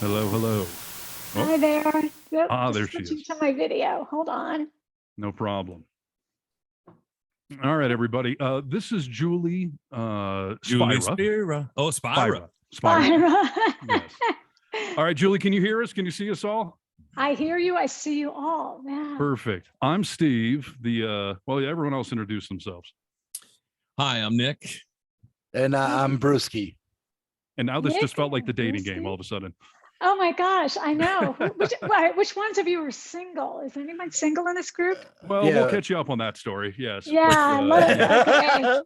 Hello, hello. Oh, Hi there. Yep, there just she switching is. to my video. Hold on. No problem. All right, everybody. This is Julie Julie Spira. Spira. Oh, Spira. Spira. Byra. Yes. All right, Julie, can you hear us? Can you see us all? I hear you. I see you all. Yeah. Perfect. I'm Steve. Everyone else introduce themselves. Hi, I'm Nick. And I'm Brewski. And now this Nick just felt like the and dating Lucy? game all of a sudden. Oh my gosh, I know. Which ones of you are single? Is anyone single in this group? Well, Yeah. we'll catch you up on that story. Yes. Yeah, I love it.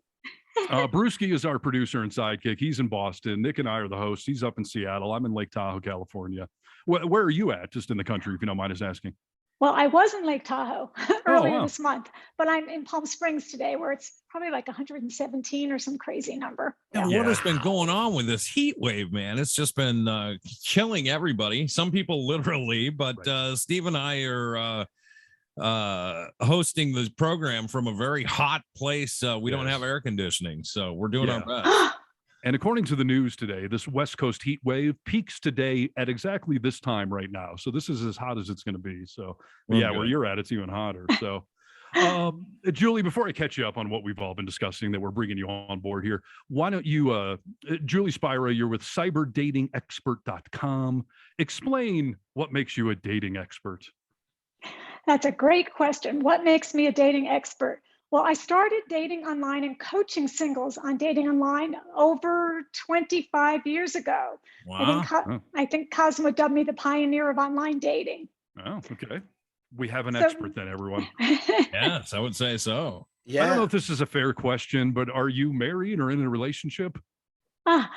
Okay. Brewski is our producer and sidekick. He's in Boston. Nick and I are the hosts. He's up in Seattle. I'm in Lake Tahoe, California. Where are you at? Just in the country, if you don't mind us asking. Well, I was in Lake Tahoe earlier wow. this month, but I'm in Palm Springs today where it's probably like 117 or some crazy number. Yeah, Yeah. what has been going on with this heat wave, man? It's just been killing everybody. Some people literally, but Right. Steve and I are hosting the program from a very hot place. We don't Yes. have air conditioning, so we're doing Yeah. our best. And according to the news today, this West Coast heat wave peaks today at exactly this time right now. So this is as hot as it's going to be. So We're yeah, where good. you're at, it's even hotter. So Julie, before I catch you up on what we've all been discussing that we're bringing you on board here, why don't you, Julie Spira, you're with cyberdatingexpert.com. Explain what makes you a dating expert. That's a great question. What makes me a dating expert? Well, I started dating online and coaching singles on dating online over 25 years ago. Wow. I think Cosmo dubbed me the pioneer of online dating. Oh, okay. We have an So- expert then, everyone. Yes, I would say so. I don't know Yeah. if this is a fair question, but are you married or in a relationship? Ah,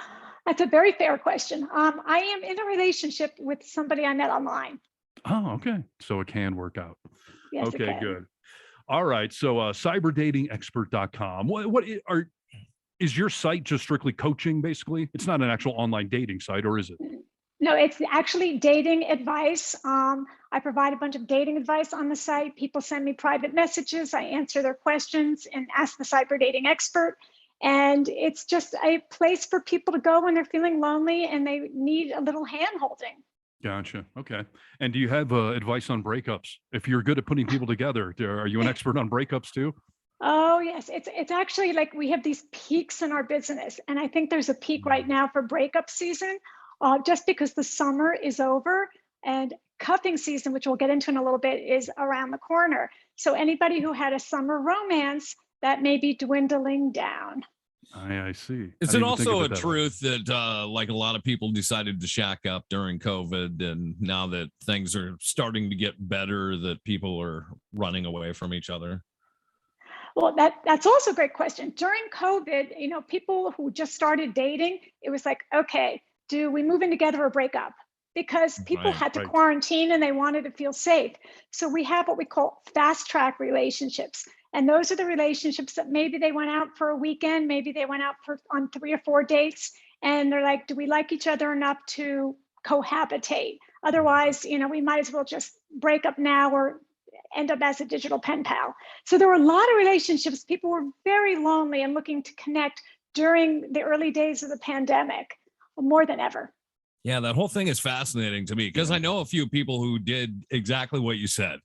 that's a very fair question. I am in a relationship with somebody I met online. Oh, okay. So it can work out. Yes, it Okay, can. good. All right. So cyberdatingexpert.com. Is your site just strictly coaching, basically? It's not an actual online dating site, or is it? No, it's actually dating advice. I provide a bunch of dating advice on the site. People send me private messages. I answer their questions and ask the cyber dating expert. And it's just a place for people to go when they're feeling lonely and they need a little hand holding. Gotcha. Okay. And do you have advice on breakups? If you're good at putting people together, are you an expert on breakups too? Oh, yes. It's actually like we have these peaks in our business. And I think there's a peak right now for breakup season, just because the summer is over and cuffing season, which we'll get into in a little bit, is around the corner. So anybody who had a summer romance, that may be dwindling down. I see. Is I it didn't even think of also it a that way. truth that like a lot of people decided to shack up during COVID, and now that things are starting to get better, that people are running away from each other? Well, that's also a great question. During COVID, people who just started dating, it was like, okay, do we move in together or break up? Because people Right, had to right. quarantine and they wanted to feel safe. So we have what we call fast track relationships. And those are the relationships that maybe they went out for a weekend, maybe they went out on 3 or 4 dates, and they're like, do we like each other enough to cohabitate? Otherwise, we might as well just break up now or end up as a digital pen pal. So there were a lot of relationships. People were very lonely and looking to connect during the early days of the pandemic, more than ever. Yeah, that whole thing is fascinating to me because I know a few people who did exactly what you said.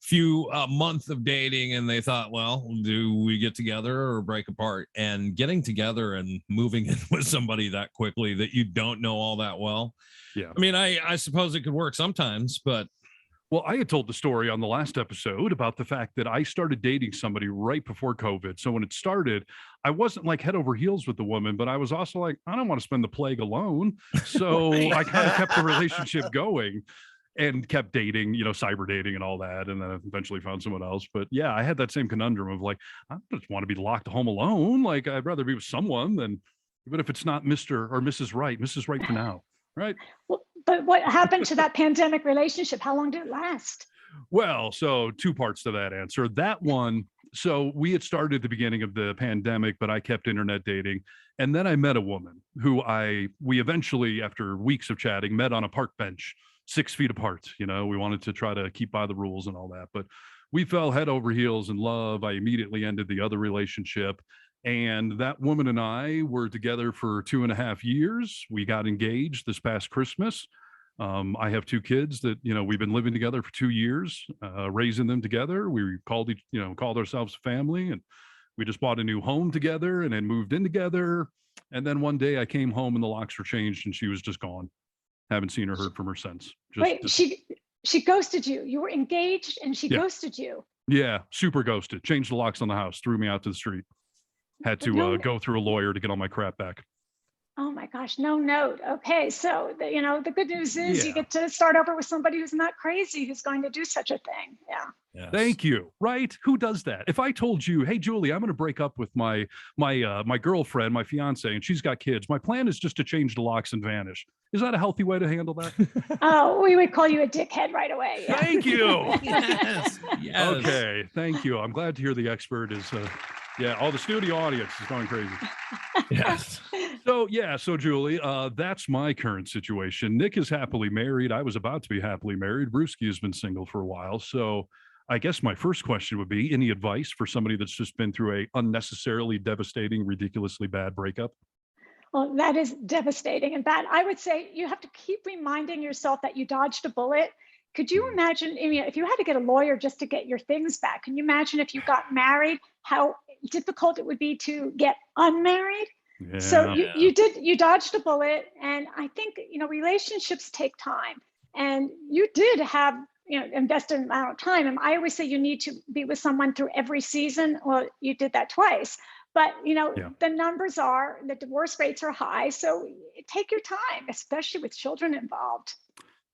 Few month of dating, and they thought, well, do we get together or break apart? And getting together and moving in with somebody that quickly that you don't know all that well. Yeah. I mean, I suppose it could work sometimes, but Well, I had told the story on the last episode about the fact that I started dating somebody right before COVID. So when it started, I wasn't like head over heels with the woman, but I was also like, I don't want to spend the plague alone. So I kind of kept the relationship going and kept dating, cyber dating and all that. And then eventually found someone else. But yeah, I had that same conundrum of like, I just want to be locked home alone. Like I'd rather be with someone than, even if it's not Mr. or Mrs. Right for now. Right. Well, but what happened to that pandemic relationship? How long did it last? Well, so two parts to that answer. That one, so we had started at the beginning of the pandemic, but I kept internet dating. And then I met a woman who we eventually, after weeks of chatting, met on a park bench, 6 feet apart. We wanted to try to keep by the rules and all that, but we fell head over heels in love. I immediately ended the other relationship. And that woman and I were together for 2.5 years. We got engaged this past Christmas. I have two kids that, we've been living together for 2 years, raising them together. We called ourselves a family, and we just bought a new home together and then moved in together. And then one day I came home and the locks were changed and she was just gone. Haven't seen or heard from her since. Wait, she ghosted you. You were engaged and she ghosted you. Yeah, super ghosted. Changed the locks on the house, threw me out to the street. Had to go through a lawyer to get all my crap back. Oh my gosh, no note. Okay, so the good news is you get to start over with somebody who's not crazy, who's going to do such a thing. Yeah. Yes. Thank you. Right? Who does that? If I told you, hey Julie, I'm going to break up with my girlfriend, my fiance, and she's got kids. My plan is just to change the locks and vanish. Is that a healthy way to handle that? Oh, we would call you a dickhead right away. Yeah. Thank you. Yes. Okay. Thank you. I'm glad to hear the expert is. All the studio audience is going crazy. Yes. So Julie, that's my current situation. Nick is happily married. I was about to be happily married. Brewski has been single for a while. So I guess my first question would be, any advice for somebody that's just been through a unnecessarily devastating, ridiculously bad breakup? Well, that is devastating and bad. I would say you have to keep reminding yourself that you dodged a bullet. Could you imagine, if you had to get a lawyer just to get your things back, can you imagine if you got married, how difficult it would be to get unmarried? Yeah. So you dodged a bullet. And I think, relationships take time, and you did have, invested an amount of time. And I always say you need to be with someone through every season. Well, you did that twice, but the numbers are, the divorce rates are high. So take your time, especially with children involved.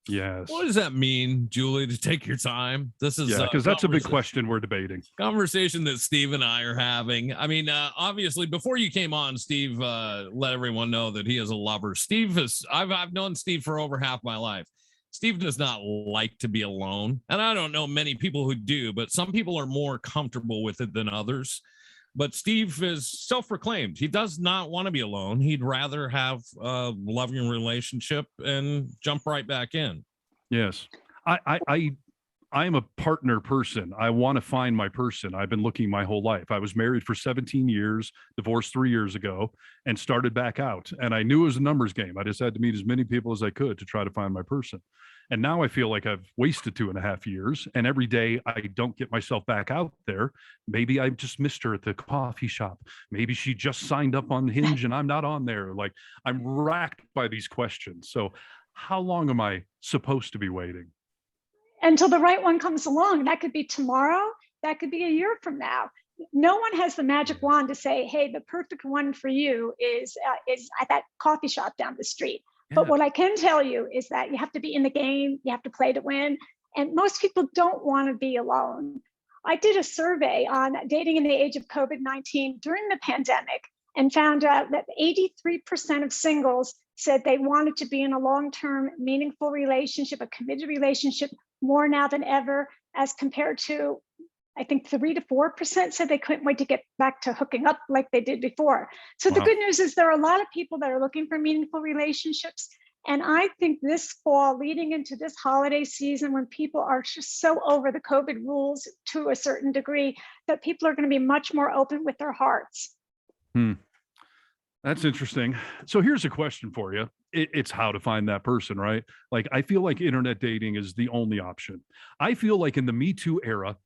Yes. What does that mean, Julie, to take your time? This is because that's a big question we're debating. Conversation that Steve and I are having. I mean, obviously, before you came on, Steve let everyone know that he is a lover. I've known Steve for over half my life. Steve does not like to be alone, and I don't know many people who do, but some people are more comfortable with it than others. But Steve is self-proclaimed. He does not want to be alone. He'd rather have a loving relationship and jump right back in. Yes. I'm a partner person. I want to find my person. I've been looking my whole life. I was married for 17 years, divorced 3 years ago, and started back out. And I knew it was a numbers game. I just had to meet as many people as I could to try to find my person. And now I feel like I've wasted 2.5 years. And every day I don't get myself back out there. Maybe I just missed her at the coffee shop. Maybe she just signed up on Hinge and I'm not on there. Like, I'm racked by these questions. So how long am I supposed to be waiting? Until the right one comes along. That could be tomorrow. That could be a year from now. No one has the magic wand to say, hey, the perfect one for you is at that coffee shop down the street. Yeah. But what I can tell you is that you have to be in the game. You have to play to win. And most people don't want to be alone. I did a survey on dating in the age of COVID-19 during the pandemic and found out that 83% of singles said they wanted to be in a long-term, meaningful relationship, a committed relationship, more now than ever, as compared to, I think 3 to 4% said they couldn't wait to get back to hooking up like they did before. So The good news is there are a lot of people that are looking for meaningful relationships. And I think this fall, leading into this holiday season, when people are just so over the COVID rules to a certain degree, that people are going to be much more open with their hearts. That's interesting. So here's a question for you. It's how to find that person, right? Like, I feel like internet dating is the only option. I feel like in the Me Too era,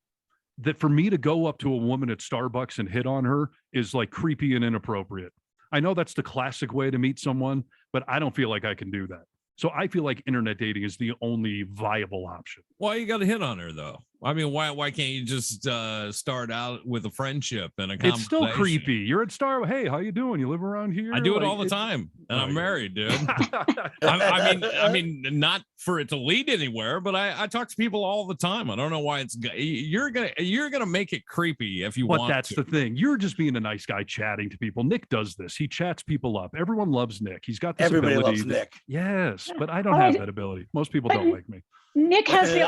that for me to go up to a woman at Starbucks and hit on her is like creepy and inappropriate. I know that's the classic way to meet someone, but I don't feel like I can do that. So I feel like internet dating is the only viable option. Why you got to hit on her though? I mean, why can't you just start out with a friendship and a conversation? It's still creepy. You're at Starbucks. Hey, how you doing? You live around here? I do it all the time, and I'm married, dude. I mean, not for it to lead anywhere, but I talk to people all the time. I don't know why you're gonna make it creepy if you want. But that's the thing. You're just being a nice guy chatting to people. Nick does this. He chats people up. Everyone loves Nick. He's got this Everybody ability. Loves Nick. Yes, but I don't have that ability. Most people don't like me. Nick has the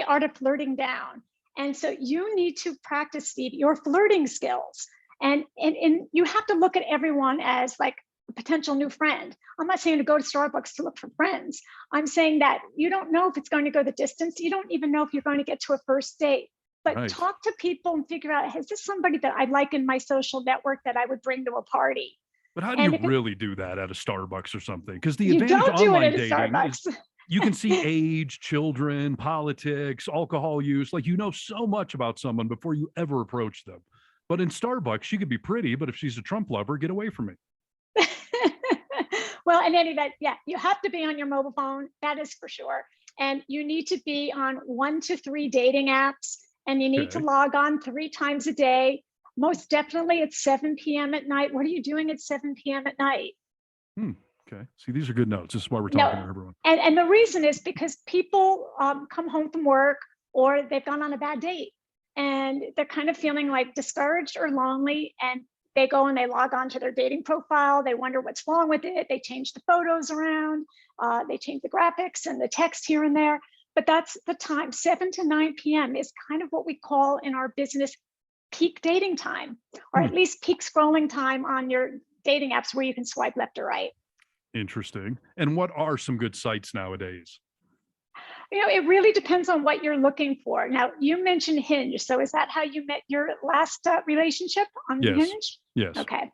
art of flirting down. And so you need to practice, Steve, your flirting skills. And you have to look at everyone as like a potential new friend. I'm not saying to go to Starbucks to look for friends. I'm saying that you don't know if it's going to go the distance. You don't even know if you're going to get to a first date. But talk to people and figure out, is this somebody that I like in my social network that I would bring to a party? But how do And you if it, really do that at a Starbucks or something? Because the you advantage don't do it online at a dating is Starbucks. you can see age, children, politics, alcohol use. Like, you know so much about someone before you ever approach them. But in Starbucks, she could be pretty, but if she's a Trump lover, get away from me. Well, in any event, yeah, you have to be on your mobile phone. That is for sure. And you need to be on 1 to 3 dating apps, and you need to Okay. log on 3 times a day. Most definitely at 7 p.m. at night. What are you doing at 7 p.m. at night? Okay. See, these are good notes. This is why we're No, talking to everyone. and the reason is because people come home from work, or they've gone on a bad date, and they're kind of feeling like discouraged or lonely, and they go and they log on to their dating profile. They wonder what's wrong with it. They change the photos around, they change the graphics and the text here and there. But that's the time. 7 to 9 p.m. is kind of what we call in our business peak dating time, or at least peak scrolling time on your dating apps where you can swipe left or right. Interesting. And what are some good sites nowadays? It really depends on what you're looking for. Now, you mentioned Hinge. So is that how you met your last relationship, on Yes. Hinge? Yes. Okay.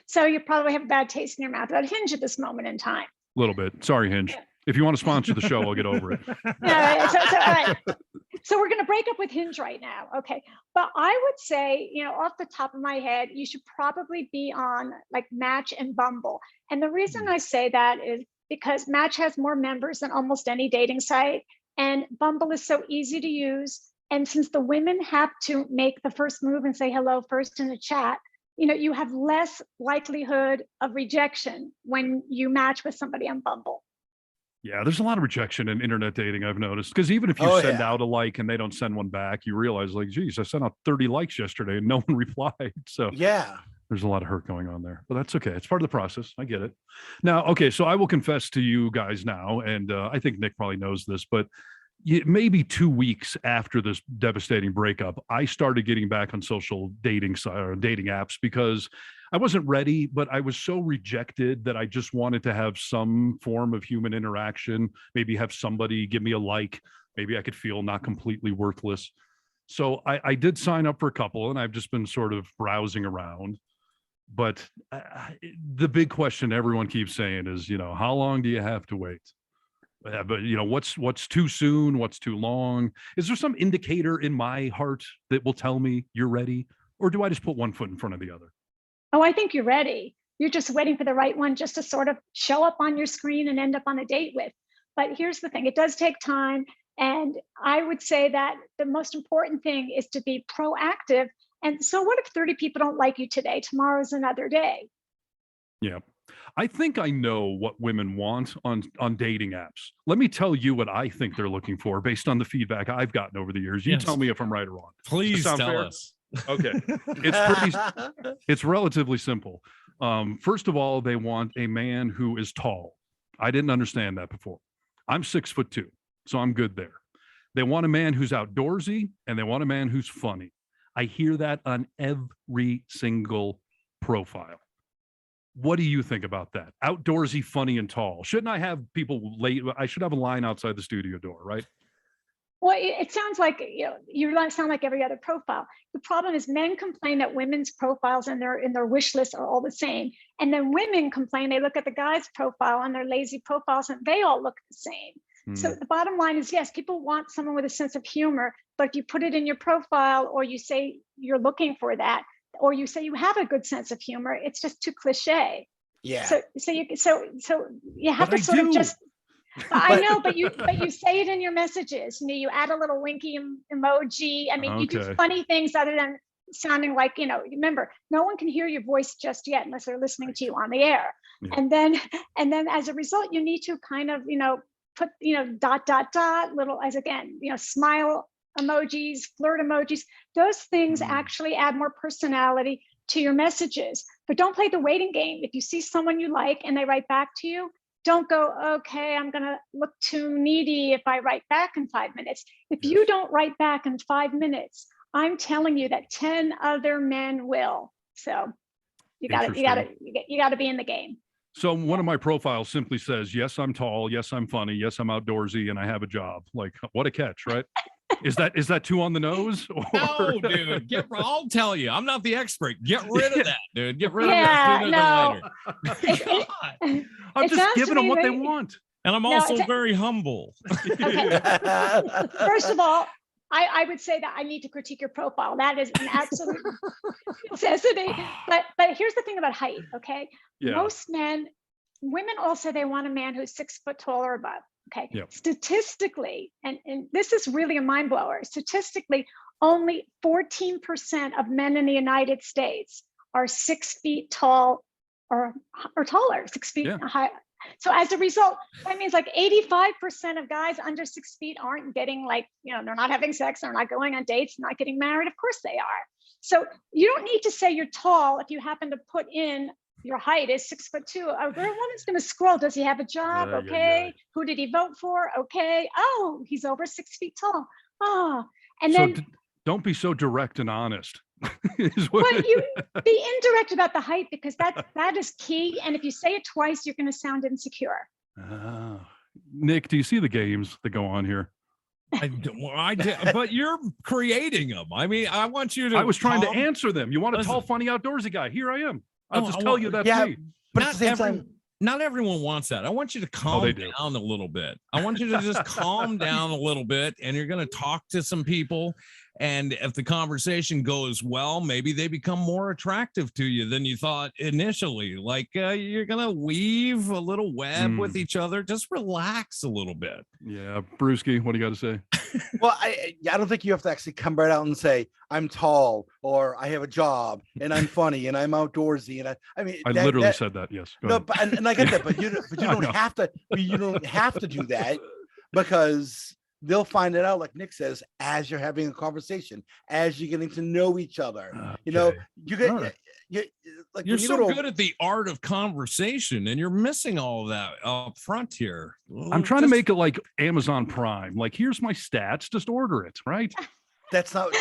So you probably have a bad taste in your mouth about Hinge at this moment in time. A little bit. Sorry, Hinge. If you want to sponsor the show, I'll get over it. All right. So we're going to break up with Hinge right now. Okay. But I would say, off the top of my head, you should probably be on like Match and Bumble. And the reason I say that is because Match has more members than almost any dating site, and Bumble is so easy to use. And since the women have to make the first move and say hello first in the chat, you have less likelihood of rejection when you match with somebody on Bumble. Yeah, there's a lot of rejection in internet dating, I've noticed. Because even if you send out a like and they don't send one back, you realize, like, geez, I sent out 30 likes yesterday and no one replied. So Yeah. there's a lot of hurt going on there, but that's okay. It's part of the process. I get it. Now, okay, so I will confess to you guys now, and I think Nick probably knows this, but maybe 2 weeks after this devastating breakup, I started getting back on social dating apps because I wasn't ready, but I was so rejected that I just wanted to have some form of human interaction, maybe have somebody give me a like, maybe I could feel not completely worthless. So I did sign up for a couple, and I've just been sort of browsing around. But the big question everyone keeps saying is, how long do you have to wait? But what's too soon? What's too long? Is there some indicator in my heart that will tell me you're ready? Or do I just put one foot in front of the other? Oh, I think you're ready. You're just waiting for the right one just to sort of show up on your screen and end up on a date with. But here's the thing, it does take time. And I would say that the most important thing is to be proactive. And so what if 30 people don't like you today? Tomorrow's another day. Yeah. I think I know what women want on dating apps. Let me tell you what I think they're looking for based on the feedback I've gotten over the years. You tell me if I'm right or wrong. Please tell fair? us. Okay. It's relatively simple. First of all, they want a man who is tall. I didn't understand that before. I'm 6'2", so I'm good there. They want a man who's outdoorsy, and they want a man who's funny. I hear that on every single profile. What do you think about that? Outdoorsy, funny, and tall. Shouldn't I have people late? I should have a line outside the studio door, right? Well, it sounds like you sound like every other profile. The problem is men complain that women's profiles and their wish lists are all the same, and then women complain they look at the guy's profile and their lazy profiles and they all look the same. So the bottom line is, yes, people want someone with a sense of humor, but if you put it in your profile, or you say you're looking for that, or you say you have a good sense of humor, it's just too cliche. Yeah. So you have But to sort of just. I know, but you say it in your messages. You add a little winky emoji. I mean, you do funny things other than sounding like, remember, no one can hear your voice just yet unless they're listening to you on the air. Yeah. And then as a result, you need to kind of, put, little, as again, smile emojis, flirt emojis. Those things actually add more personality to your messages. But don't play the waiting game. If you see someone you like and they write back to you, don't go, okay, I'm going to look too needy if I write back in 5 minutes. If you don't write back in 5 minutes, I'm telling you that 10 other men will. So you got to be in the game. So one of my profiles simply says, yes, I'm tall. Yes, I'm funny. Yes, I'm outdoorsy, and I have a job. Like, what a catch, right? Is that too on the nose? Or... No, dude. I'll tell you, I'm not the expert. Get rid of that, dude. Get rid of Yeah, that sooner no. than later. God. I'm It just sounds giving to them me what they like- want. And I'm No, also it's- very humble. Okay. First of all, I would say that I need to critique your profile. That is an absolute necessity. But here's the thing about height, okay? Yeah. Most men, women also, they want a man who's 6 foot tall or above. Okay. Yep. Statistically, and this is really a mind blower. Statistically, only 14% of men in the United States are 6 feet tall or taller, 6 feet Yeah. high. So as a result, that means like 85% of guys under 6 feet aren't getting, like, they're not having sex, they're not going on dates, not getting married. Of course they are. So you don't need to say you're tall if you happen to put in your height is 6'2". A woman's going to scroll. Does he have a job? Okay. Who did he vote for? Okay. Oh, he's over 6 feet tall. Oh, and So then don't be so direct and honest. well, you be indirect about the height, because that is key. And if you say it twice, you're going to sound insecure. Nick, do you see the games that go on here? I did, but you're creating them. I mean, I want you to. I was trying to answer them. You want a Listen. tall, funny, outdoorsy guy? Here I am. I'll No, just I tell want- you that's Yeah. me. But at the same time, Not everyone wants that. I want you to calm they do. down a little bit. I want you to just calm down a little bit, and you're going to talk to some people. And if the conversation goes well, maybe they become more attractive to you than you thought initially. Like you're going to weave a little web with each other. Just relax a little bit. Yeah, Brewski, what do you got to say? well, I don't think you have to actually come right out and say I'm tall or I have a job and I'm funny and I'm outdoorsy and I mean I literally said that. Yes. Go no, ahead. but and I get that, but you I don't know. have to. You don't have to do that because they'll find it out, like Nick says, as you're having a conversation, as you're getting to know each other. You know, Okay. you get All right. like You're when you so go to- good at the art of conversation, and you're missing all of that up front here. I'm trying to Just- make it like Amazon Prime. Like, here's my stats. Just order it, right? That's not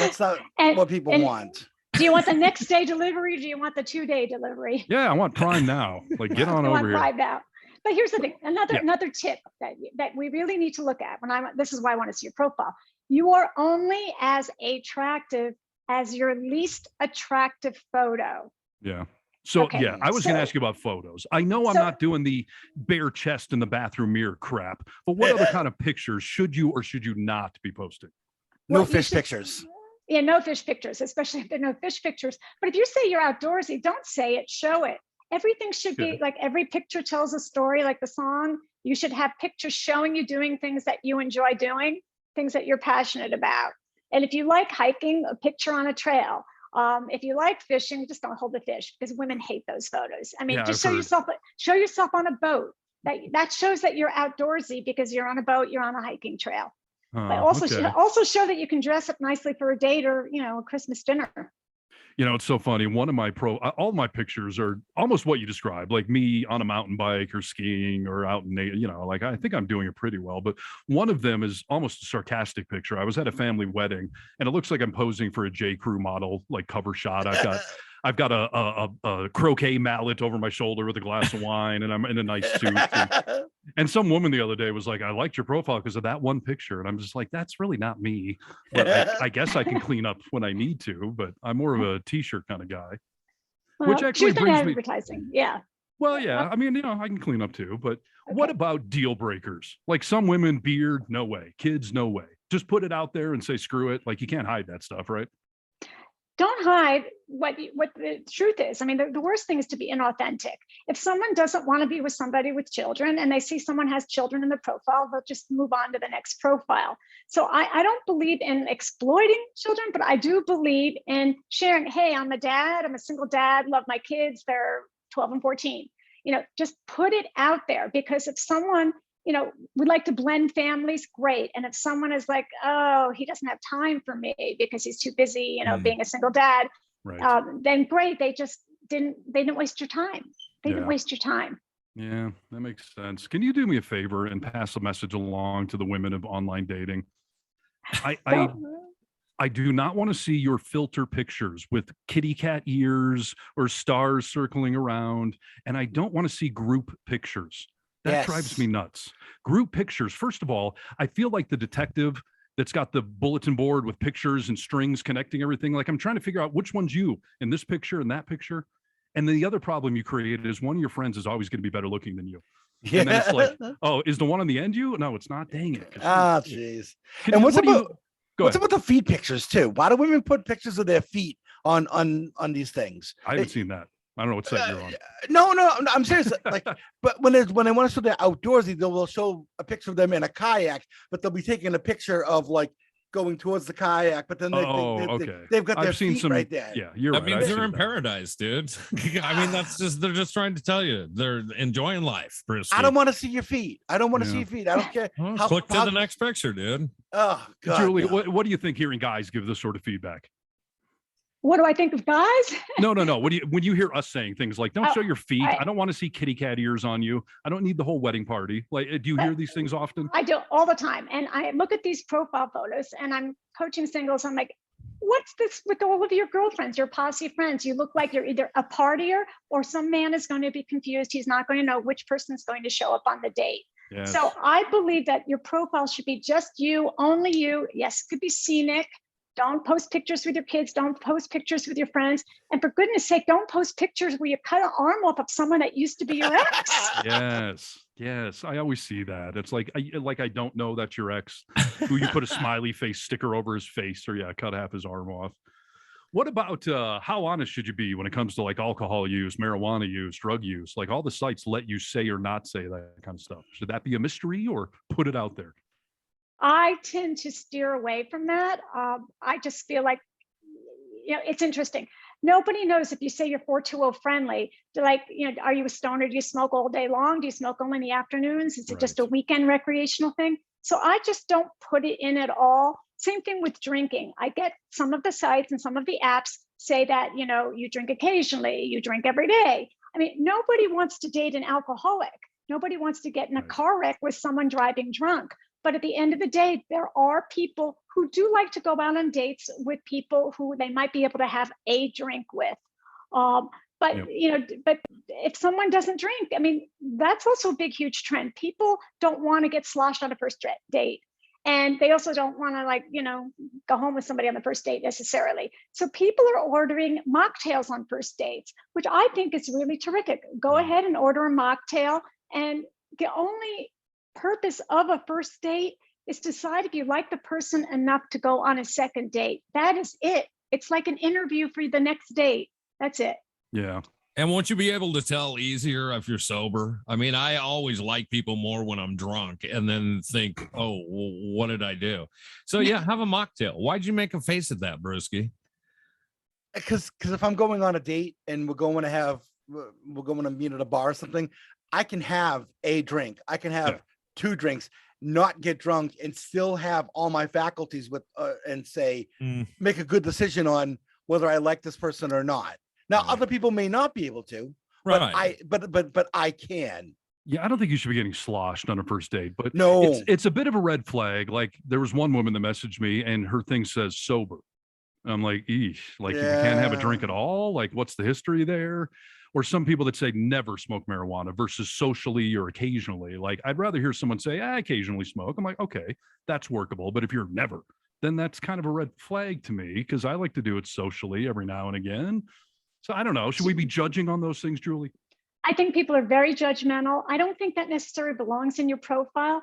And- what people and- want. Do you want the next day delivery? Do you want the 2-day delivery? Yeah, I want Prime now. Like, get on You want over here. Prime now. But here's the thing, Yeah. another tip that we really need to look at this is why I want to see your profile. You are only as attractive as your least attractive photo. Yeah. So Okay, yeah, I was going to so- ask you about photos. I know I'm so- not doing the bare chest in the bathroom mirror crap, but what other kind of pictures should you or should you not be posting? No Well, you fish should- pictures. Yeah, no fish pictures, especially if there are no fish pictures. But if you say you're outdoorsy, don't say it, show it. Everything should be Good. like every picture tells a story, like the song. You should have pictures showing you doing things that you enjoy doing, things that you're passionate about. And if you like hiking, a picture on a trail. If you like fishing, just don't hold the fish because women hate those photos. I mean, Yeah, just I've show yourself on a boat. That shows that you're outdoorsy because you're on a boat, you're on a hiking trail. But Okay. also show that you can dress up nicely for a date or a Christmas dinner. You know, it's so funny. One of my all my pictures are almost what you described, like me on a mountain bike or skiing or out in, like I think I'm doing it pretty well. But one of them is almost a sarcastic picture. I was at a family wedding and it looks like I'm posing for a J. Crew model, like cover shot. I've got a croquet mallet over my shoulder with a glass of wine and I'm in a nice suit. And some woman the other day was like, I liked your profile because of that one picture. And I'm just like, that's really not me. But I guess I can clean up when I need to, but I'm more of a t-shirt kind of guy. Which actually choose an brings me- advertising. Yeah. Well, yeah, I mean, I can clean up too, but what Okay. about deal breakers? Like some women, beard, no way. Kids, no way. Just put it out there and say, screw it. Like you can't hide that stuff, right? Don't hide what the truth is. I mean, the worst thing is to be inauthentic. If someone doesn't want to be with somebody with children and they see someone has children in the profile, they'll just move on to the next profile. So I don't believe in exploiting children, but I do believe in sharing, hey, I'm a dad, I'm a single dad, love my kids, they're 12 and 14. Just put it out there because if someone would like to blend families, great. And if someone is like, oh, he doesn't have time for me because he's too busy, being a single dad, Right. then great. They didn't waste your time. They didn't Yeah. waste your time. Yeah, that makes sense. Can you do me a favor and pass a message along to the women of online dating? I do not want to see your filter pictures with kitty cat ears or stars circling around. And I don't want to see group pictures. That drives Yes. me nuts. Group pictures. First of all, I feel like the detective that's got the bulletin board with pictures and strings connecting everything. Like I'm trying to figure out which one's you in this picture and that picture. And the other problem you created is one of your friends is always going to be better looking than you. Yeah. And then it's like, oh, is the one on the end you? No, it's not. Dang it. Ah, jeez. Can- And what's what do you- about Go what's ahead. about the feet pictures too? Why do women put pictures of their feet on these things? I haven't seen that. I don't know what site you're on. No, I'm serious. Like, but when they want to show they're outdoorsy, they'll show a picture of them in a kayak, but they'll be taking a picture of like going towards the kayak, but then they've got their feet right there. Yeah, you're That right. means I've they're seen in that. paradise, dude. I mean, they're just trying to tell you they're enjoying life. Bruce. I don't want to see your feet. I don't want to see Yeah. your feet. I don't care. Well, click to the next picture, dude. Oh God. Julie, no. what do you think hearing guys give this sort of feedback? What do I think of guys? No. What do you when you hear us saying things like, "Don't Oh, show your feet. I- I don't want to see kitty cat ears on you. I don't need the whole wedding party." Like, do you hear these things often? I do all the time. And I look at these profile photos and I'm coaching singles. I'm like, what's this with all of your girlfriends, your posse friends? You look like you're either a partier or some man is going to be confused. He's not going to know which person is going to show up on the date. Yes. So I believe that your profile should be just you, only you. Yes, it could be scenic. Don't post pictures with your kids. Don't post pictures with your friends. And for goodness sake, don't post pictures where you cut an arm off of someone that used to be your ex. Yes. I always see that. It's like I don't know that's your ex who you put a smiley face sticker over his face or cut half his arm off. What about how honest should you be when it comes to like alcohol use, marijuana use, drug use? Like all the sites let you say or not say that kind of stuff. Should that be a mystery or put it out there? I tend to steer away from that. I just feel like, it's interesting. Nobody knows if you say you're 420 friendly, they're like, are you a stoner? Do you smoke all day long? Do you smoke only in the afternoons? Is it just a weekend recreational thing? So I just don't put it in at all. Same thing with drinking. I get some of the sites and some of the apps say that, you drink occasionally, you drink every day. I mean, nobody wants to date an alcoholic. Nobody wants to get in a car wreck with someone driving drunk. But at the end of the day, there are people who do like to go out on dates with people who they might be able to have a drink with. But if someone doesn't drink, I mean, that's also a big, huge trend. People don't want to get sloshed on a first date. And they also don't want to go home with somebody on the first date necessarily. So people are ordering mocktails on first dates, which I think is really terrific. Go ahead and order a mocktail. And the only purpose of a first date is to decide if you like the person enough to go on a second date. That is it. It's like an interview for the next date. That's it. Yeah. And won't you be able to tell easier if you're sober? I mean, I always like people more when I'm drunk and then think, oh, well, what did I do? So yeah, have a mocktail. Why'd you make a face at that, Brewski? Because if I'm going on a date and we're going to meet at a bar or something, I can have a drink. I can have 2 drinks, not get drunk, and still have all my faculties with and say, make a good decision on whether I like this person or not. Now, other people may not be able to, but I can. Yeah, I don't think you should be getting sloshed on a first date, but no, it's a bit of a red flag. Like there was one woman that messaged me and her thing says sober. I'm like, eesh, like you can't have a drink at all. Like what's the history there? Or some people that say never smoke marijuana versus socially or occasionally. Like I'd rather hear someone say, I occasionally smoke. I'm like, okay, that's workable. But if you're never, then that's kind of a red flag to me because I like to do it socially every now and again. So I don't know. Should we be judging on those things, Julie? I think people are very judgmental. I don't think that necessarily belongs in your profile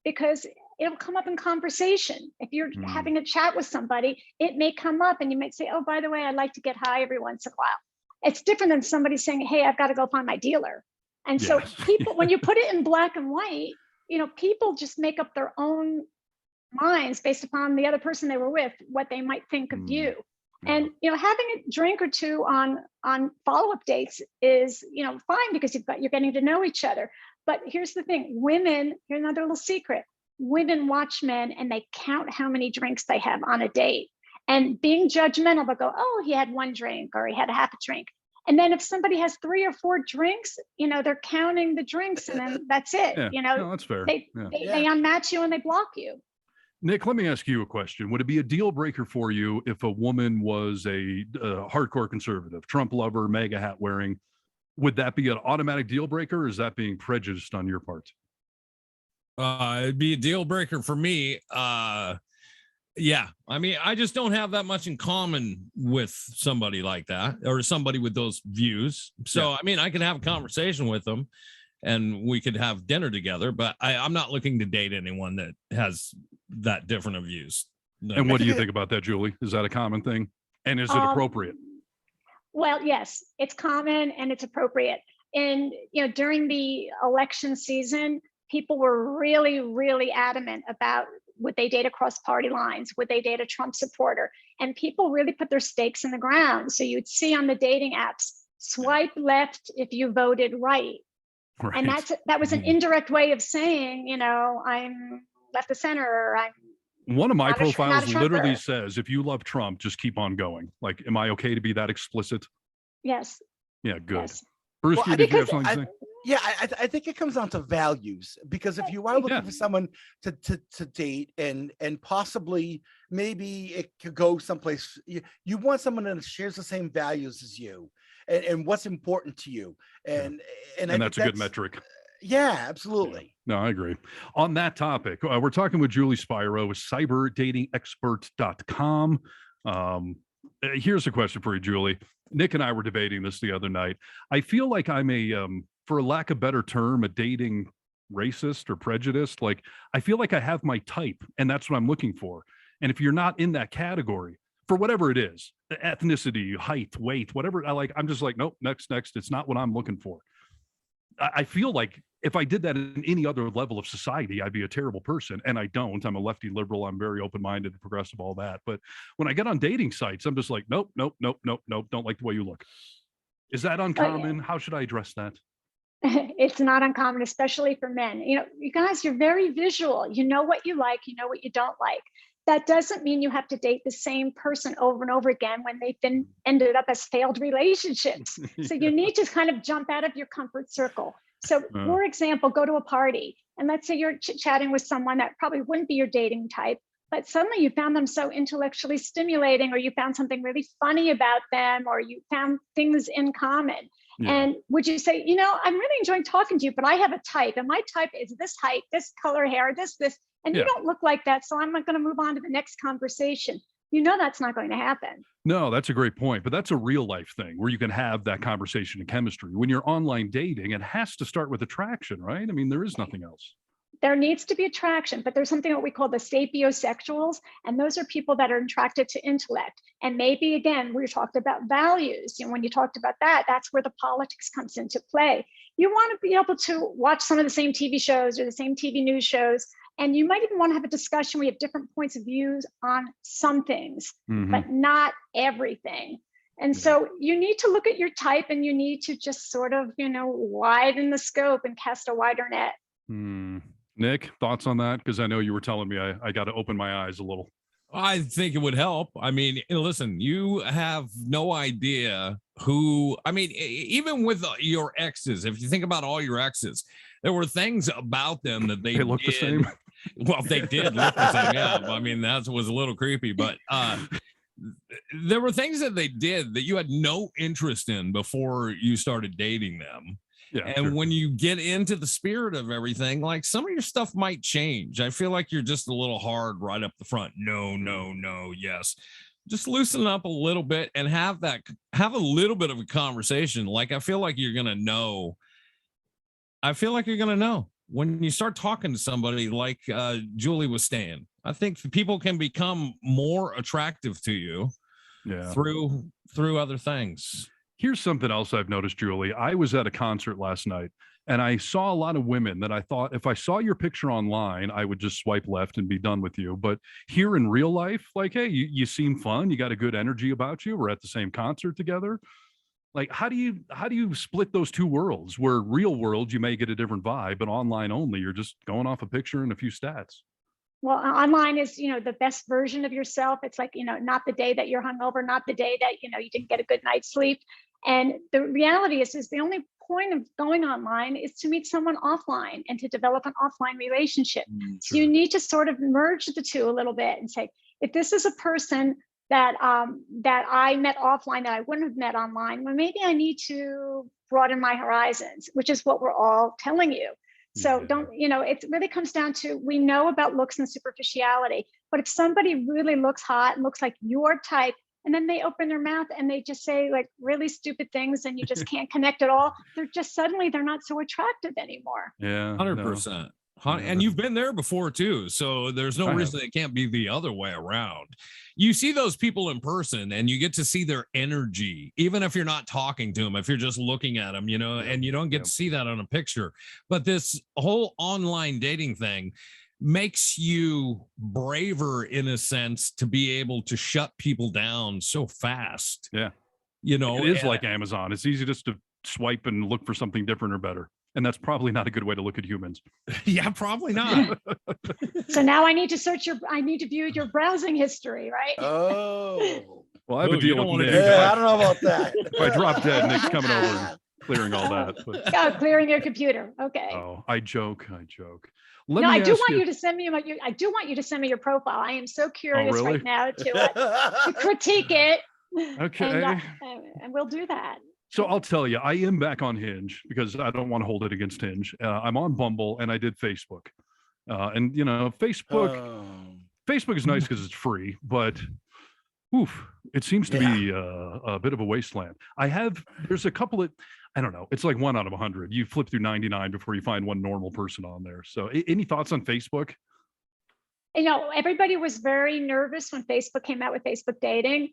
because it'll come up in conversation. If you're having a chat with somebody, it may come up and you might say, oh, by the way, I like to get high every once in a while. It's different than somebody saying, hey, I've got to go find my dealer. And so people, when you put it in black and white, people just make up their own minds based upon the other person they were with, what they might think of you. And having a drink or two on follow-up dates is fine because you're getting to know each other. But here's the thing: women, here's another little secret: women watch men and they count how many drinks they have on a date. And being judgmental, they'll go, "Oh, he had 1 drink or he had a half a drink." And then if somebody has 3 or 4 drinks, they're counting the drinks, and then that's it. No, that's fair. They unmatch you and they block you. Nick, let me ask you a question. Would it be a deal breaker for you if a woman was a hardcore conservative, Trump lover, MAGA hat wearing? Would that be an automatic deal breaker, or is that being prejudiced on your part? It'd be a deal breaker for me. Yeah. I mean, I just don't have that much in common with somebody like that or somebody with those views. So, I mean, I can have a conversation with them and we could have dinner together, but I'm not looking to date anyone that has that different of views. No. And what do you think about that, Julie? Is that a common thing? And is it appropriate? Well, yes, it's common and it's appropriate. And, during the election season, people were really, really adamant about would they date across party lines? Would they date a Trump supporter? And people really put their stakes in the ground. So you'd see on the dating apps, swipe left if you voted right. Right. And that was an indirect way of saying, I'm left of center, or I'm one of my profiles not a literally says, if you love Trump, just keep on going. Like, am I okay to be that explicit? Yes. Yeah, good. Yes. Bruce, Well, did you have something to say? Yeah, I think it comes down to values, because if you are looking for someone to date and possibly maybe it could go someplace, you want someone that shares the same values as you and what's important to you. And that's a good metric. Yeah, absolutely. Yeah. No, I agree. On that topic, we're talking with Julie Spira with cyberdatingexpert.com. Here's a question for you, Julie. Nick and I were debating this the other night. I feel like I'm for lack of a better term, a dating racist or prejudiced. Like, I feel like I have my type and that's what I'm looking for. And if you're not in that category, for whatever it is, ethnicity, height, weight, whatever I'm just like, nope, next. It's not what I'm looking for. I feel like if I did that in any other level of society, I'd be a terrible person. And I don't. I'm a lefty liberal. I'm very open-minded and progressive, all that. But when I get on dating sites, I'm just like, nope. Don't like the way you look. Is that uncommon? How should I address that? It's not uncommon, especially for men. You guys, you're very visual. You know what you like, you know what you don't like. That doesn't mean you have to date the same person over and over again when they've been ended up as failed relationships. So you need to kind of jump out of your comfort circle. So for example, go to a party and let's say you're chatting with someone that probably wouldn't be your dating type, but suddenly you found them so intellectually stimulating, or you found something really funny about them, or you found things in common. Yeah. And would you say, I'm really enjoying talking to you, but I have a type, and my type is this height, this color hair, this, and you don't look like that. So I'm not going to move on to the next conversation. That's not going to happen. No, that's a great point. But that's a real life thing where you can have that conversation and chemistry. When you're online dating, it has to start with attraction, right? I mean, there is nothing else. There needs to be attraction, but there's something that we call the sapiosexuals, and those are people that are attracted to intellect. And maybe, again, we talked about values. When you talked about that, that's where the politics comes into play. You want to be able to watch some of the same TV shows or the same TV news shows, and you might even want to have a discussion where you have different points of views on some things, but not everything. And so you need to look at your type, and you need to just sort of, widen the scope and cast a wider net. Nick, thoughts on that? Because I know you were telling me I got to open my eyes a little. I think it would help. I mean, listen, you have no idea who, even with your exes, if you think about all your exes, there were things about them that they look the same. Well, they did look the same. Yeah. That was a little creepy, but there were things that they did that you had no interest in before you started dating them. Yeah, and when you get into the spirit of everything, like some of your stuff might change. I feel like you're just a little hard right up the front. No, yes. Just loosen up a little bit and have a little bit of a conversation. Like, I feel like you're going to know. When you start talking to somebody like Julie was saying. I think people can become more attractive to you through other things. Here's something else I've noticed, Julie. I was at a concert last night and I saw a lot of women that I thought if I saw your picture online, I would just swipe left and be done with you. But here in real life, like, hey, you seem fun. You got a good energy about you. We're at the same concert together. Like, how do you split those two worlds where real world, you may get a different vibe, but online only, you're just going off a picture and a few stats? Well, online is, the best version of yourself. It's like, not the day that you're hungover, not the day that, you didn't get a good night's sleep. And the reality is the only point of going online is to meet someone offline and to develop an offline relationship. So you need to sort of merge the two a little bit and say, if this is a person that I met offline that I wouldn't have met online, well, maybe I need to broaden my horizons, which is what we're all telling you. So Yeah. don't, it really comes down to, we know about looks and superficiality, but if somebody really looks hot and looks like your type, and then they open their mouth and they just say like really stupid things and you just can't connect at all, they're not so attractive anymore. Yeah. 100%. Yeah, And you've been there before too, so there's no reason it can't be the other way around. You see those people in person and you get to see their energy, even if you're not talking to them, if you're just looking at them, and you don't get to see that on a picture. But this whole online dating thing makes you braver in a sense to be able to shut people down so fast. Yeah. It is like Amazon. It's easy just to swipe and look for something different or better. And that's probably not a good way to look at humans. Yeah, probably not. So now I need to view your browsing history, right? Oh. Well, I have a you deal don't with wanna Nick. do Yeah, I don't know about that. If I drop dead, Nick's coming over and clearing all that. But, Oh, clearing your computer. Okay. oh, I joke. No, I do want you to send me I do want you to send me your profile. I am so curious really? right now to critique it. Okay. And we'll do that. So I'll tell you, I am back on Hinge because I don't want to hold it against Hinge. I'm on Bumble and I did Facebook. And Facebook is nice because it's free, but it seems to be a bit of a wasteland. There's a couple of, I don't know, it's like 1 out of 100. You flip through 99 before you find one normal person on there. So any thoughts on Facebook? Everybody was very nervous when Facebook came out with Facebook dating,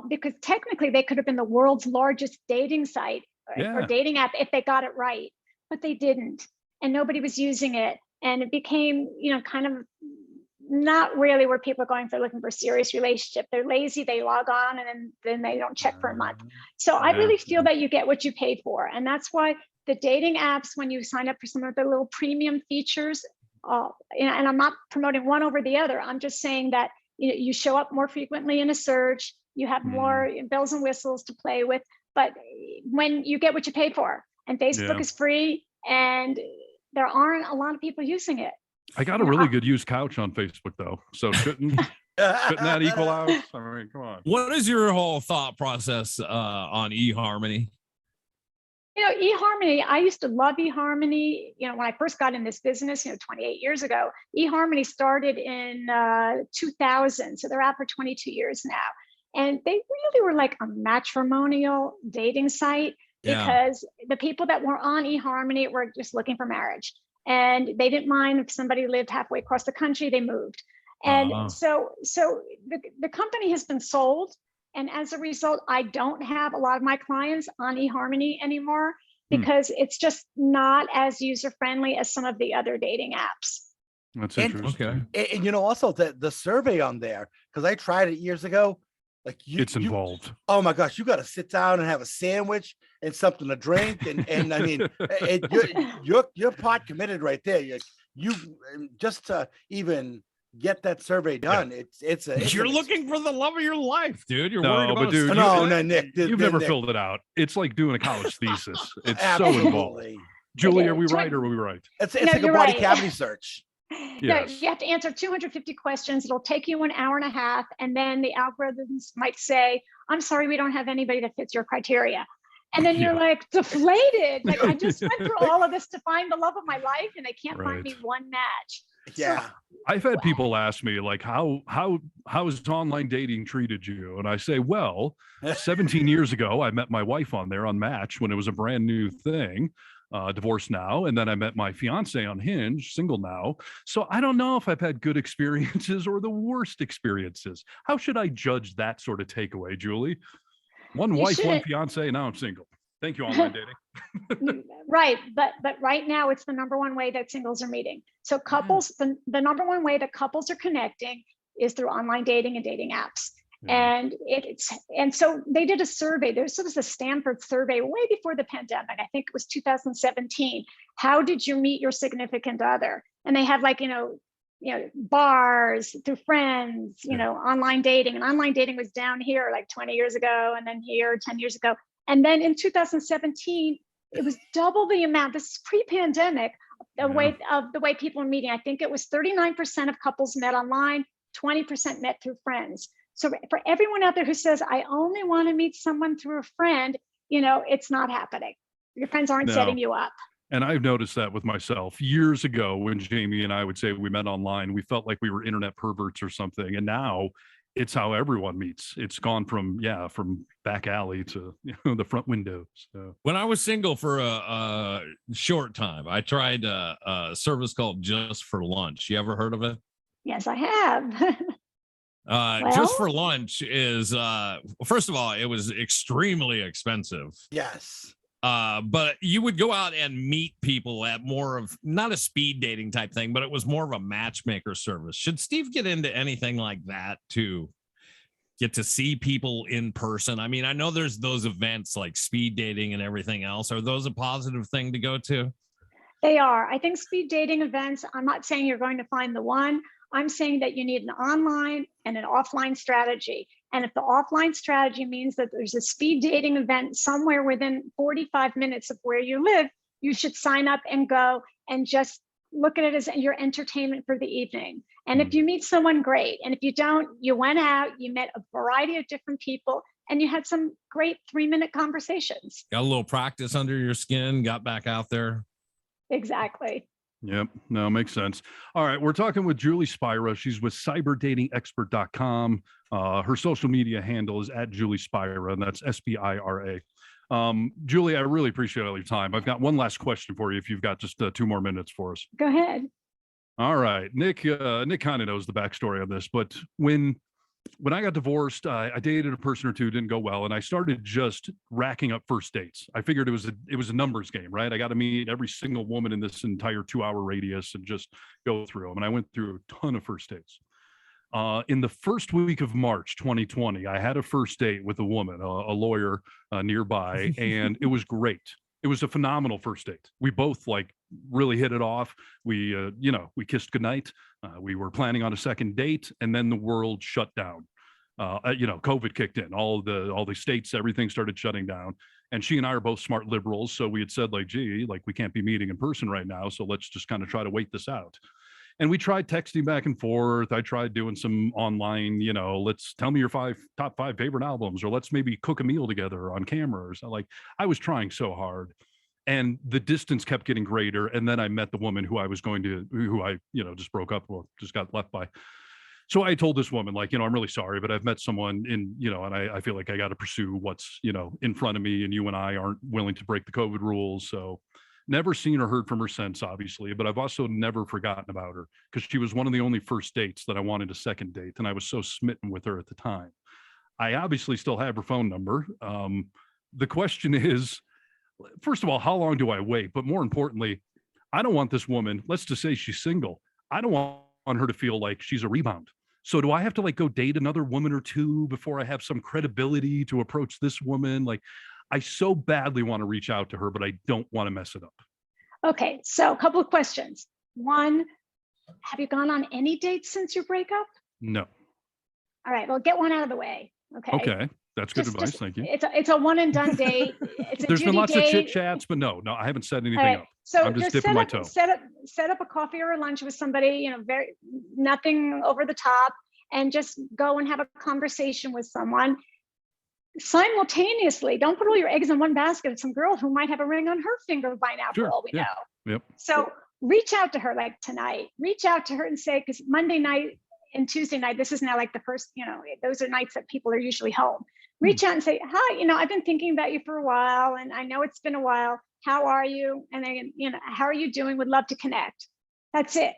because technically they could have been the world's largest dating site or dating app if they got it right, but they didn't, and nobody was using it. And it became, kind of not really where people are going for looking for a serious relationship. They're lazy, they log on and then they don't check for a month. So I really feel that you get what you pay for. And that's why the dating apps, when you sign up for some of the little premium features, and I'm not promoting one over the other, I'm just saying that you show up more frequently in a search, you have more bells and whistles to play with, but when you get what you pay for, and Facebook is free and there aren't a lot of people using it. I got a really good used couch on Facebook though. So shouldn't that equal out? I mean, come on. What is your whole thought process on eHarmony? eHarmony, I used to love eHarmony. When I first got in this business, 28 years ago, eHarmony started in 2000. So they're out for 22 years now. And they really were like a matrimonial dating site because the people that were on eHarmony were just looking for marriage. And they didn't mind if somebody lived halfway across the country, they moved. And so the company has been sold. And as a result, I don't have a lot of my clients on eHarmony anymore because it's just not as user-friendly as some of the other dating apps. That's interesting. And also the survey on there, because I tried it years ago. Like it's involved. Oh my gosh, you got to sit down and have a sandwich and something to drink, and I mean, you're pot committed right there. You just to even get that survey done. You're looking for the love of your life, dude. You're no, worried about but dude, no, Nick, you've never filled it out. It's like doing a college thesis. It's so involved. Julie, are we right or are we right? It's like a body cavity search. Yes. No, you have to answer 250 questions. It'll take you an hour and a half. And then the algorithms might say, I'm sorry, we don't have anybody that fits your criteria. And then you're like deflated. Like I just went through all of this to find the love of my life and they can't find me one match. Yeah. So, I've had people ask me like, how has online dating treated you? And I say, well, 17 years ago, I met my wife on there on Match when it was a brand new thing. Divorced now, and then I met my fiance on Hinge, single now. So I don't know if I've had good experiences or the worst experiences. How should I judge that sort of takeaway, Julie? One wife, one fiance, now I'm single. Thank you, online dating. Right, but right now it's the number one way that singles are meeting. So couples, the number one way that couples are connecting is through online dating and dating apps. And so they did a survey. There was a Stanford survey way before the pandemic. I think it was 2017. How did you meet your significant other? And they had bars, through friends, online dating. And online dating was down here like 20 years ago, and then here 10 years ago. And then in 2017, it was double the amount. This is pre-pandemic, the way people are meeting. I think it was 39% of couples met online, 20% met through friends. So for everyone out there who says, I only want to meet someone through a friend, it's not happening. Your friends aren't setting you up. And I've noticed that with myself years ago when Jamie and I would say we met online, we felt like we were internet perverts or something. And now it's how everyone meets. It's gone from, from back alley to the front window. So When I was single for a short time, I tried a service called Just for Lunch. You ever heard of it? Yes, I have. Just for Lunch is first of all, it was extremely expensive. Yes. But you would go out and meet people at more of not a speed dating type thing, but it was more of a matchmaker service. Should Steve get into anything like that to get to see people in person? I mean, I know there's those events like speed dating and everything else. Are those a positive thing to go to? They are. I think speed dating events, I'm not saying you're going to find the one. I'm saying that you need an online and an offline strategy. And if the offline strategy means that there's a speed dating event somewhere within 45 minutes of where you live, you should sign up and go and just look at it as your entertainment for the evening. And if you meet someone, great. And if you don't, you went out, you met a variety of different people, and you had some great 3-minute conversations. Got a little practice under your skin, got back out there. Exactly. Yep. No, makes sense. All right. We're talking with Julie Spira. She's with cyberdatingexpert.com. Her social media handle is at Julie Spira, and that's Spira. Julie, I really appreciate all your time. I've got one last question for you if you've got just 2 more minutes for us. Go ahead. All right. Nick kind of knows the backstory on this, but when I got divorced, I dated a person or two, didn't go well, and I started just racking up first dates. I figured it was a numbers game, right? I got to meet every single woman in this entire 2-hour radius and just go through them. And I went through a ton of first dates. In the first week of March 2020, I had a first date with a woman, a lawyer nearby, and it was great. It was a phenomenal first date. We both really hit it off. We kissed goodnight. We were planning on a second date, and then the world shut down. COVID kicked in. All the states, everything started shutting down. And she and I are both smart liberals, so we had said, we can't be meeting in person right now, so let's just kind of try to wait this out. And we tried texting back and forth. I tried doing some online, let's tell me your top five favorite albums, or let's maybe cook a meal together on camera. Or so. I was trying so hard, and the distance kept getting greater. And then I met the woman who I just broke up or just got left by. So I told this woman, I'm really sorry, but I've met someone and I feel like I got to pursue what's, in front of me, and you and I aren't willing to break the COVID rules. So never seen or heard from her since, obviously, but I've also never forgotten about her because she was one of the only first dates that I wanted a second date. And I was so smitten with her at the time. I obviously still have her phone number. The question is, first of all, how long do I wait? But more importantly, I don't want this woman, let's just say she's single. I don't want her to feel like she's a rebound. So do I have to go date another woman or two before I have some credibility to approach this woman? I so badly want to reach out to her, but I don't want to mess it up. Okay, so a couple of questions. One, have you gone on any dates since your breakup? No. All right, well, get one out of the way. Okay. That's good advice. Thank you. It's a one and done date. There's been lots of chit chats, but no, I haven't said anything up. So I'm just dipping my toe. Set up a coffee or a lunch with somebody, nothing over the top, and just go and have a conversation with someone. Simultaneously, don't put all your eggs in one basket of some girl who might have a ring on her finger by now, for all we know. Yep. So reach out to her tonight. Reach out to her and say, because Monday night and Tuesday night, this is now the first, those are nights that people are usually home. Reach out and say, hi, I've been thinking about you for a while, and I know it's been a while. How are you? And then, how are you doing? Would love to connect. That's it.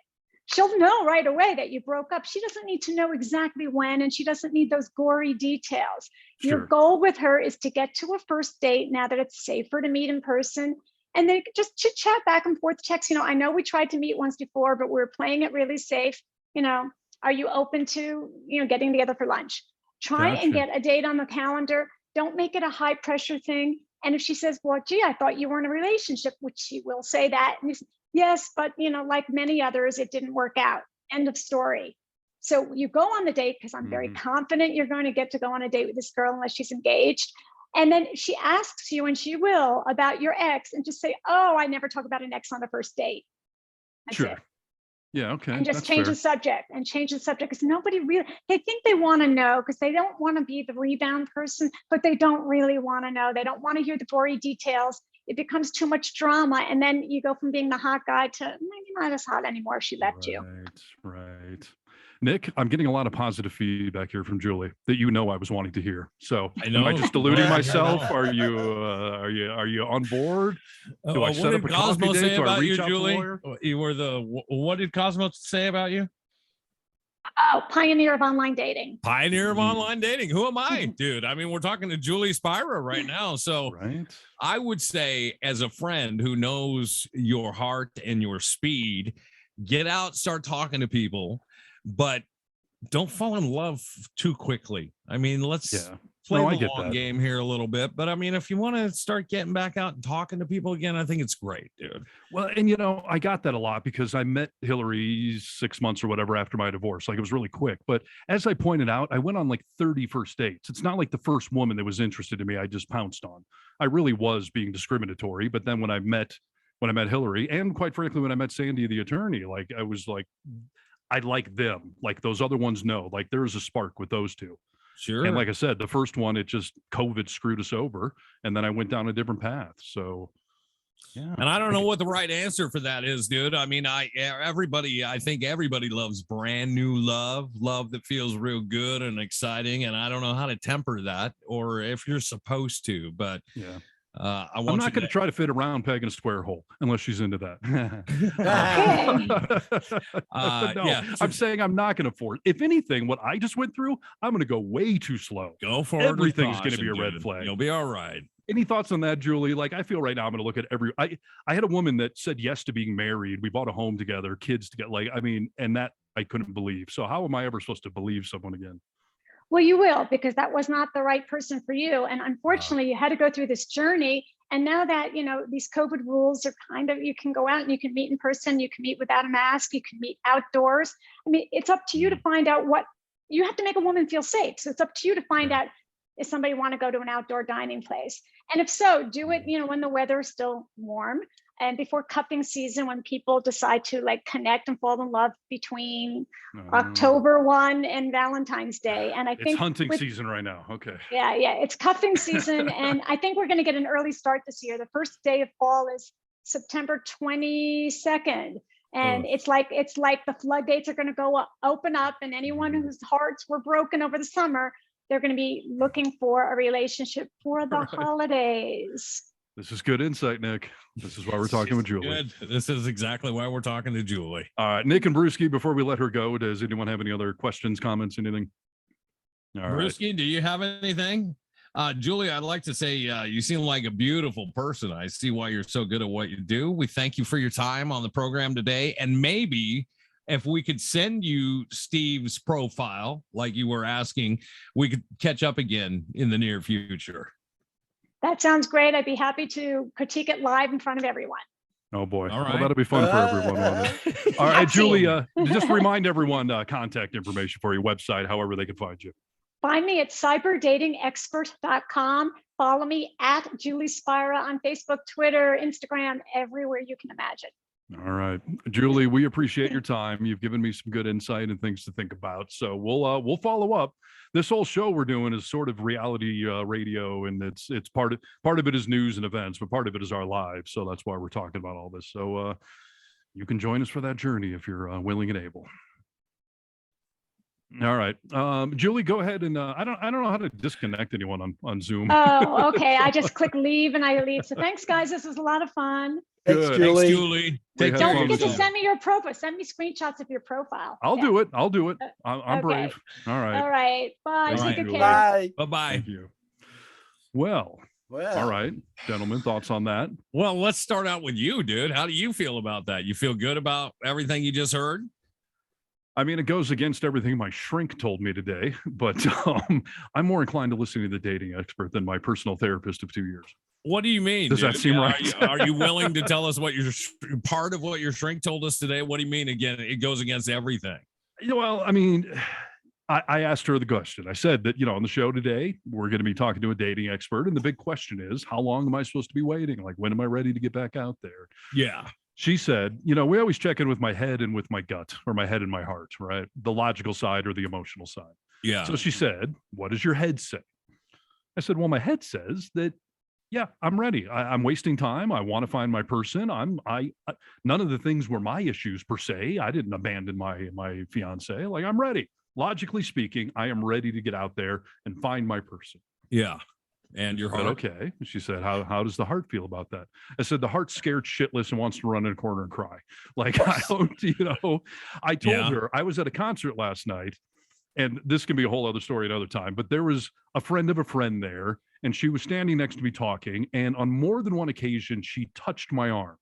She'll know right away that you broke up. She doesn't need to know exactly when, and she doesn't need those gory details. Sure. Your goal with her is to get to a first date now that it's safer to meet in person, and then just chit chat back and forth, text. I know we tried to meet once before, but we're playing it really safe. Are you open to, getting together for lunch? Try and get a date on the calendar. Don't make it a high pressure thing. And if she says, well, gee, I thought you were in a relationship, which she will say that. And yes, but like many others, it didn't work out. End of story. So you go on the date because I'm very confident you're going to get to go on a date with this girl unless she's engaged. And then she asks you, and she will, about your ex, and just say, oh, I never talk about an ex on the first date. That's it. Yeah, okay. And just change the subject because nobody really, they think they want to know because they don't want to be the rebound person, but they don't really want to know. They don't want to hear the gory details. it becomes too much drama. And then you go from being the hot guy to maybe not as hot anymore if she left you. Right. Nick, I'm getting a lot of positive feedback here from Julie that I was wanting to hear. So am I just deluding myself? Are you on board? Do I set up a coffee date? Do I reach out to a lawyer? You were what did Cosmos say about you? Oh, pioneer of online dating. Pioneer of online dating. Who am I, dude? I mean, we're talking to Julie Spira right now. So I would say, as a friend who knows your heart and your speed, get out, start talking to people, but don't fall in love too quickly. I mean, let's play the long game here a little bit. But I mean, if you want to start getting back out and talking to people again, I think it's great, dude. Well, and I got that a lot because I met Hillary 6 months or whatever after my divorce. Like, it was really quick. But as I pointed out, I went on like 30 first dates. It's not like the first woman that was interested in me I just pounced on. I really was being discriminatory. But then when I met Hillary, and quite frankly, when I met Sandy, the attorney, like, I was like, I like them. Like, those other ones, no. Like, there is a spark with those two. Sure. And like I said, the first one, it just COVID screwed us over, and then I went down a different path. So, yeah. And I don't know what the right answer for that is, dude. I mean, I think everybody loves brand new love that feels real good and exciting. And I don't know how to temper that, or if you're supposed to, but yeah. I'm not going to try to fit a round peg in a square hole unless she's into that. No, I'm saying I'm not going to force. If anything, what I just went through, I'm going to go way too slow. Go for Everything's going to be a red flag. You'll be all right. Any thoughts on that, Julie? Like, I feel right now I'm going to look at I had a woman that said yes to being married. We bought a home together, kids together. Like, I mean, and that I couldn't believe. So how am I ever supposed to believe someone again? Well, you will, because that was not the right person for you. And unfortunately, you had to go through this journey. And now that, these COVID rules are you can go out and you can meet in person, you can meet without a mask, you can meet outdoors. I mean, it's up to you to find out you have to make a woman feel safe. So it's up to you to find out if somebody want to go to an outdoor dining place. And if so, do it, when the weather is still warm. And before cuffing season, when people decide to connect and fall in love between October 1 and Valentine's Day. And I think it's hunting season right now. Okay. Yeah. It's cuffing season. And I think we're going to get an early start this year. The first day of fall is September 22nd. And it's like the floodgates are going to open up, and anyone whose hearts were broken over the summer, they're going to be looking for a relationship for the holidays. This is good insight, Nick. This is why we're talking with Julie. Good. This is exactly why we're talking to Julie. All right, Nick and Brewski, before we let her go, does anyone have any other questions, comments, anything? All Brewski, do you have anything? Julie, I'd like to say you seem like a beautiful person. I see why you're so good at what you do. We thank you for your time on the program today. And maybe if we could send you Steve's profile, like you were asking, we could catch up again in the near future. That sounds great. I'd be happy to critique it live in front of everyone. Oh boy. All right. Well, that'll be fun for everyone. All right, Julie, just remind everyone contact information for your website, however they can find you. Find me at cyberdatingexpert.com. Follow me at Julie Spira on Facebook, Twitter, Instagram, everywhere you can imagine. All right, Julie, we appreciate your time. You've given me some good insight and things to think about. So we'll follow up. This whole show we're doing is sort of reality radio, and it's part of it is news and events, but part of it is our lives. So that's why we're talking about all this. So you can join us for that journey if you're willing and able. All right, Julie, go ahead and I don't know how to disconnect anyone on Zoom. Oh, okay. I just click leave and I leave. So thanks, guys. This was a lot of fun. Thanks, Julie. Thanks, Julie. Don't forget to send me your profile. Send me screenshots of your profile. I'll do it. I'm okay. brave. All right. All right. Bye. All right, Take care. Bye. Bye-bye. Thank you. Well, all right, gentlemen, thoughts on that? Well, let's start out with you, dude. How do you feel about that? You feel good about everything you just heard? I mean, it goes against everything my shrink told me today, but I'm more inclined to listen to the dating expert than my personal therapist of 2 years. What do you mean? Does that seem right? Are you willing to tell us what part of what your shrink told us today? What do you mean? Again, it goes against everything. Well, I mean, I asked her the question. I said that, on the show today, we're going to be talking to a dating expert. And the big question is, how long am I supposed to be waiting? Like, when am I ready to get back out there? Yeah. She said, we always check in with my head and with my gut, or my head and my heart, right? The logical side or the emotional side. Yeah. So she said, what does your head say? I said, well, my head says that yeah, I'm ready. I'm wasting time. I want to find my person. None of the things were my issues per se. I didn't abandon my fiance. Like, I'm ready. Logically speaking, I am ready to get out there and find my person. Yeah. And your I said, heart. okay. She said, how does the heart feel about that? I said, the heart's scared shitless and wants to run in a corner and cry. Like, I don't, I told her I was at a concert last night, and this can be a whole other story another time, but there was a friend of a friend there, and she was standing next to me talking. And on more than one occasion, she touched my arm.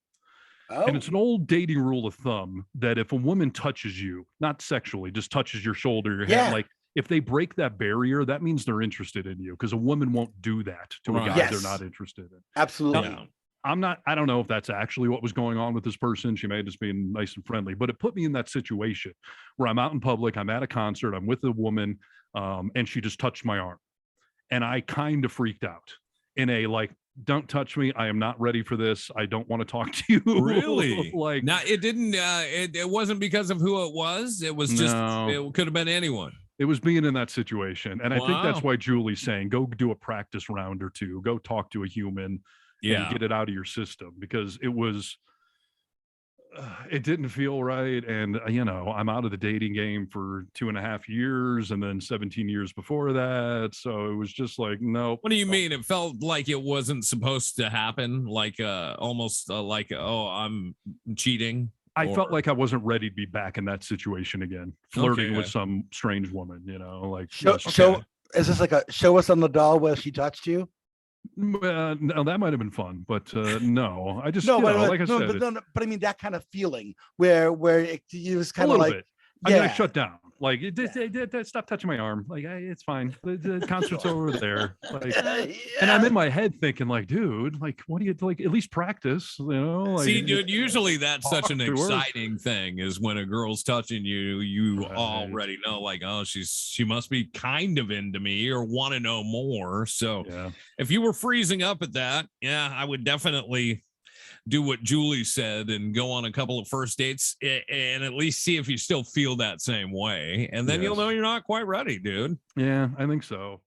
Oh, And it's an old dating rule of thumb that if a woman touches you, not sexually, just touches your shoulder, your head, like, if they break that barrier, that means they're interested in you, because a woman won't do that to a guy they're not interested in. Absolutely. Now, I don't know if that's actually what was going on with this person. She may have just been nice and friendly, but it put me in that situation where I'm out in public, I'm at a concert, I'm with a woman, and she just touched my arm. And I kind of freaked out in a like, don't touch me. I am not ready for this. I don't want to talk to you. Really? Like, now it didn't, it wasn't because of who it was. It was just, it could have been anyone. It was being in that situation. And I think that's why Julie's saying, go do a practice round or two, go talk to a human and get it out of your system, because it was, it didn't feel right. And, I'm out of the dating game for 2.5 years and then 17 years before that. So it was just like, no. What do you mean? It felt like it wasn't supposed to happen? Like, almost like, oh, I'm cheating. I felt like I wasn't ready to be back in that situation again, flirting with some strange woman, like. So is this like a show us on the doll where she touched you? No, that might have been fun, but no, I just, like I said, but I mean that kind of feeling where it was kind of like, bit. I mean, I shut down. Like, stop touching my arm. Like, it's fine. The concert's over there. Like, and I'm in my head thinking, like, dude, like, what do you like? At least practice, Like, see, dude, usually that's such an exciting thing is when a girl's touching you. You already know, like, oh, she must be kind of into me or want to know more. So, if you were freezing up at that, I would definitely do what Julie said and go on a couple of first dates and at least see if you still feel that same way. And then you'll know you're not quite ready, dude. Yeah, I think so.